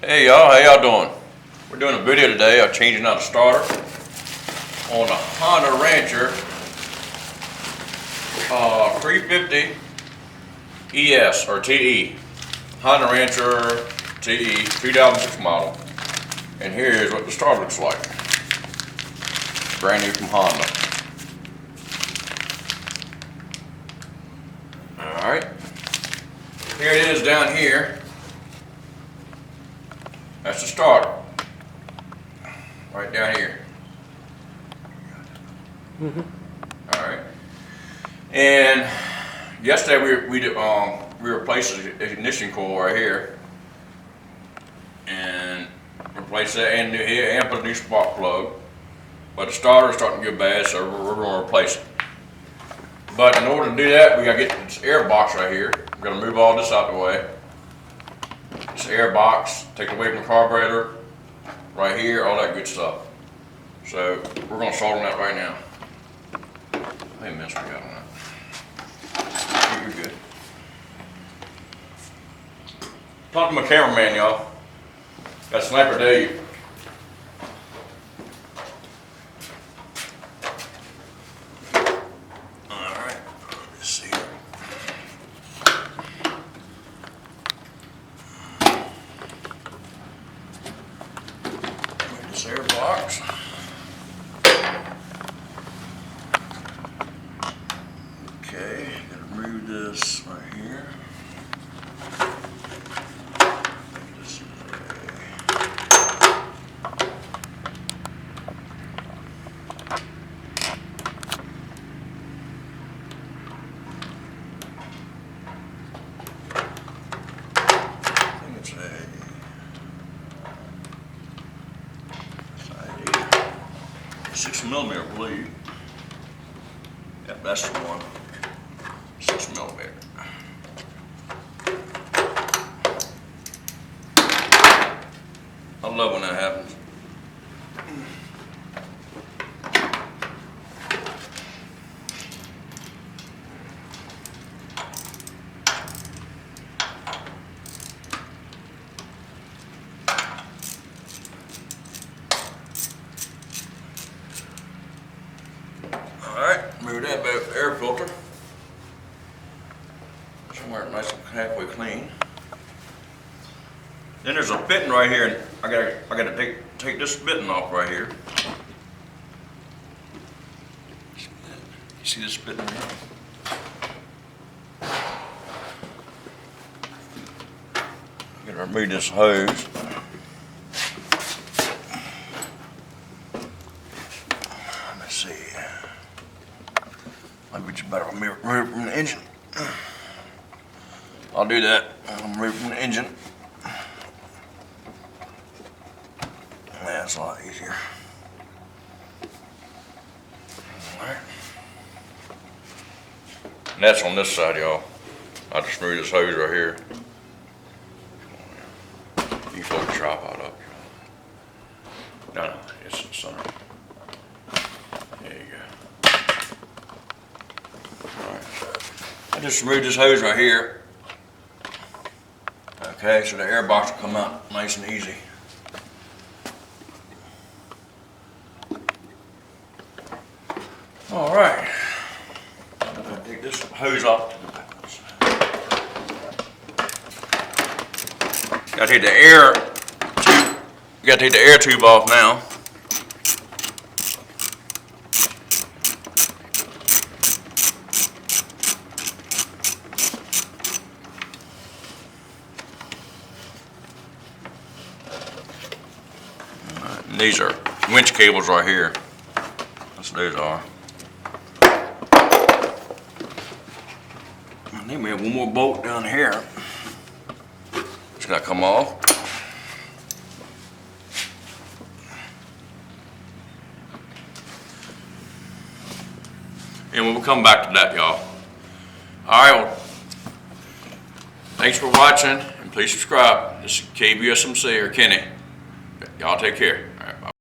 Hey y'all, how y'all doing? We're doing a video today of changing out a starter on a Honda Rancher 350 ES or TE. Honda Rancher TE 2006 model. And here's what the starter looks like. Brand new from Honda. Alright. Here it is down here. That's the starter. Right down here. Alright. And yesterday we replaced the ignition coil right here. And replaced that and new here and put a new spark plug. But the starter is starting to get bad, so we're going to replace it. But in order to do that, we got to get this air box right here. We're going to move all this out of the way. This air box, take away from the carburetor, right here, all that good stuff. So we're going to solder on that right now. Hey, miss, we got on that. You're good. Talk to my cameraman, y'all. Got Sniper Dave. This air box. Okay, gonna remove this right here. This I think it's a 6mm, I believe. Yep, that's the one. 6mm. I love when that happens. Alright, move that back air filter. Somewhere nice and halfway clean. Then there's a fitting right here, and I gotta take this fitting off right here. You see this fitting here? I'm gonna remove this hose. Let's see. Maybe it's better remove it from the engine. I'll do that. I'll remove it from the engine. That's a lot easier. Alright. And that's on this side, y'all. I just removed this hose right here. You can pull the tripod up. No, it's the center. There you go. Alright. I just removed this hose right here. Okay, so the air box will come out nice and easy. All right, I'm gonna take this hose off. Gotta take the air tube. You gotta take the air tube off now. And these are winch cables right here. That's what those are. I think we have one more bolt down here. It's gotta come off. And we'll come back to that, y'all. Alright, well, thanks for watching, and please subscribe. This is KVUSMC or Kenny. Y'all take care.